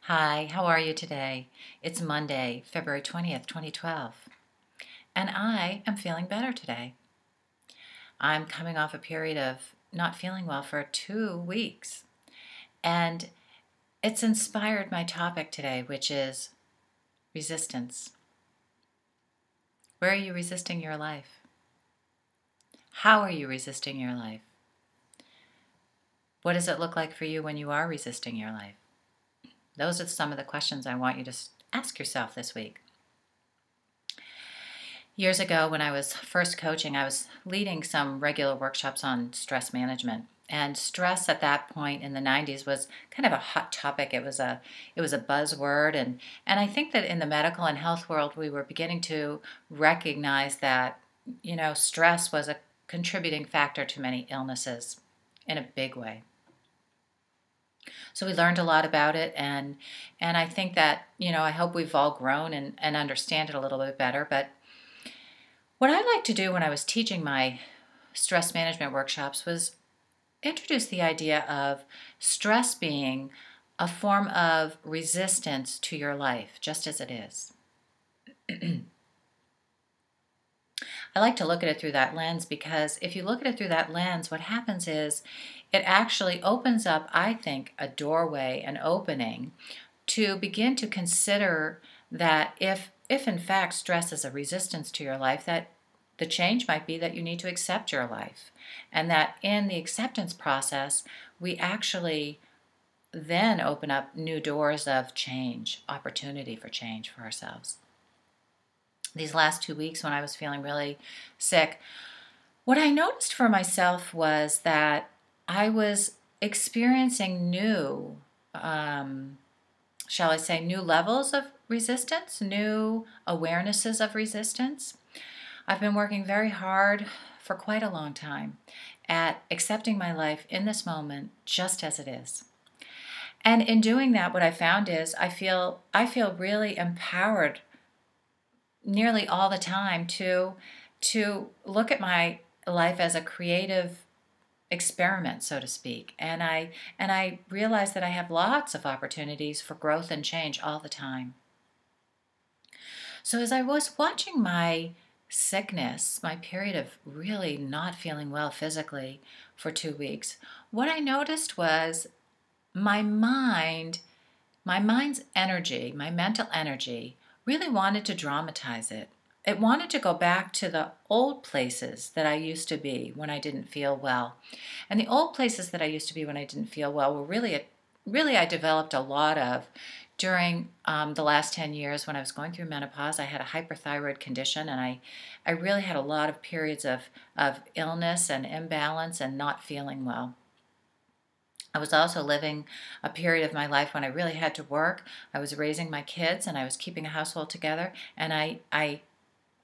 Hi, how are you today? It's Monday, February 20th, 2012, and I am feeling better today. I'm coming off a period of not feeling well for 2 weeks, and it's inspired my topic today, which is resistance. Where are you resisting your life? How are you resisting your life? What does it look like for you when you are resisting your life? Those are some of the questions I want you to ask yourself this week. Years ago, when I was first coaching, I was leading some regular workshops on stress management. And stress at that point in the 90s was kind of a hot topic. It was a buzzword, and I think that in the medical and health world, we were beginning to recognize that stress was a contributing factor to many illnesses in a big way. So we learned a lot about it, and I think that I hope we've all grown and understand it a little bit better. But what I like to do when I was teaching my stress management workshops was introduce the idea of stress being a form of resistance to your life, just as it is. I like to look at it through that lens because if you look at it through that lens, what happens is it actually opens up, I think, a doorway, an opening to begin to consider that if in fact stress is a resistance to your life, that the change might be that you need to accept your life. And that in the acceptance process, we actually then open up new doors of change, opportunity for change for ourselves. These last 2 weeks when I was feeling really sick, what I noticed for myself was that I was experiencing new, shall I say, new levels of resistance, new awarenesses of resistance. I've been working very hard for quite a long time at accepting my life in this moment just as it is. And in doing that, what I found is I feel really empowered nearly all the time to look at my life as a creative experiment, so to speak. And I realize that I have lots of opportunities for growth and change all the time. So as I was watching my sickness, my period of really not feeling well physically for 2 weeks, what I noticed was my mind's energy, my mental energy, really wanted to dramatize it. It wanted to go back to the old places that I used to be when I didn't feel well. And the old places that I used to be when I didn't feel well were really I developed a lot of during the last 10 years when I was going through menopause. I had a hyperthyroid condition, and I really had a lot of periods of illness and imbalance and not feeling well. I was also living a period of my life when I really had to work. I was raising my kids and I was keeping a household together, and I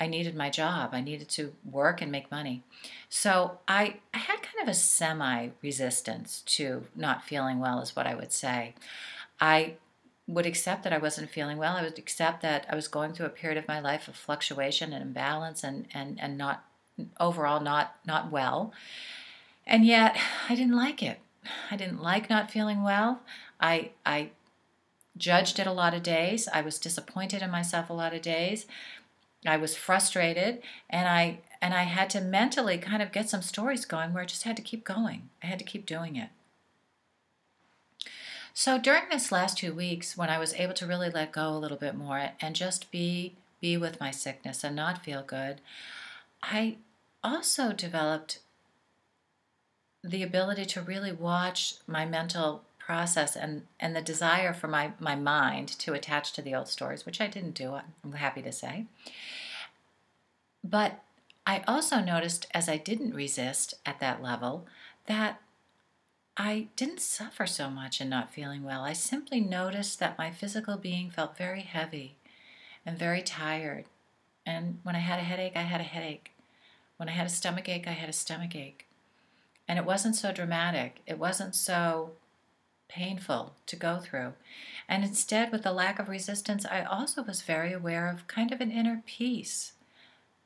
needed my job. I needed to work and make money. So I had kind of a semi-resistance to not feeling well, is what I would say. I would accept that I wasn't feeling well. I would accept that I was going through a period of my life of fluctuation and imbalance and not overall not well. And yet I didn't like it. I didn't like not feeling well. I judged it a lot of days. I was disappointed in myself a lot of days. I was frustrated, and I had to mentally kind of get some stories going where I just had to keep going. I had to keep doing it. So during this last 2 weeks, when I was able to really let go a little bit more and just be with my sickness and not feel good, I also developed the ability to really watch my mental process and the desire for my mind to attach to the old stories, which I didn't do, I'm happy to say. But I also noticed, as I didn't resist at that level, that I didn't suffer so much in not feeling well. I simply noticed that my physical being felt very heavy and very tired. And when I had a headache, I had a headache. When I had a stomach ache, I had a stomach ache. And it wasn't so dramatic. It wasn't so painful to go through. And instead, with the lack of resistance, I also was very aware of kind of an inner peace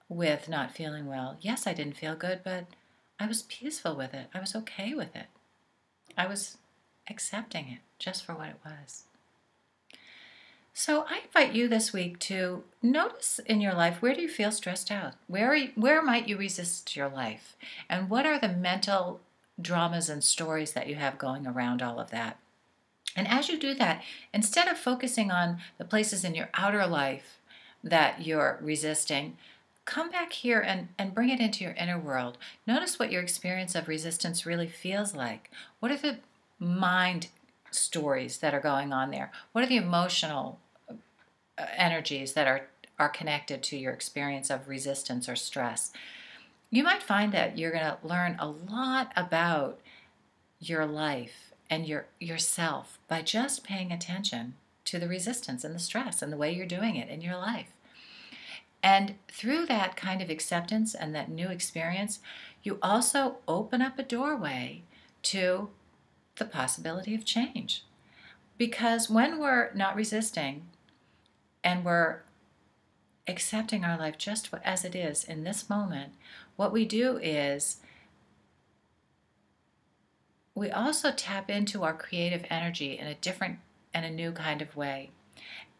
with not feeling well. Yes, I didn't feel good, but I was peaceful with it. I was okay with it. I was accepting it just for what it was. So I invite you this week to notice in your life, where do you feel stressed out? Where might you resist your life? And what are the mental dramas and stories that you have going around all of that? And as you do that, instead of focusing on the places in your outer life that you're resisting, come back here and bring it into your inner world. Notice what your experience of resistance really feels like. What are the mind stories that are going on there? What are the emotional energies that are connected to your experience of resistance or stress? You might find that you're going to learn a lot about your life and yourself by just paying attention to the resistance and the stress and the way you're doing it in your life. And through that kind of acceptance and that new experience, you also open up a doorway to the possibility of change. Because when we're not resisting and we're accepting our life just as it is in this moment, what we do is we also tap into our creative energy in a different and a new kind of way.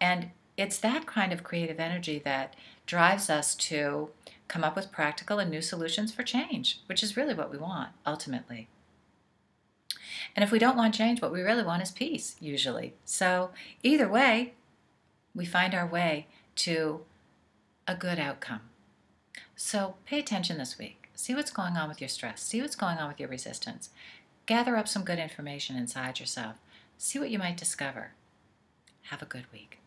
And it's that kind of creative energy that drives us to come up with practical and new solutions for change, which is really what we want ultimately. And if we don't want change, what we really want is peace, usually. So either way, we find our way to a good outcome. So pay attention this week. See what's going on with your stress. See what's going on with your resistance. Gather up some good information inside yourself. See what you might discover. Have a good week.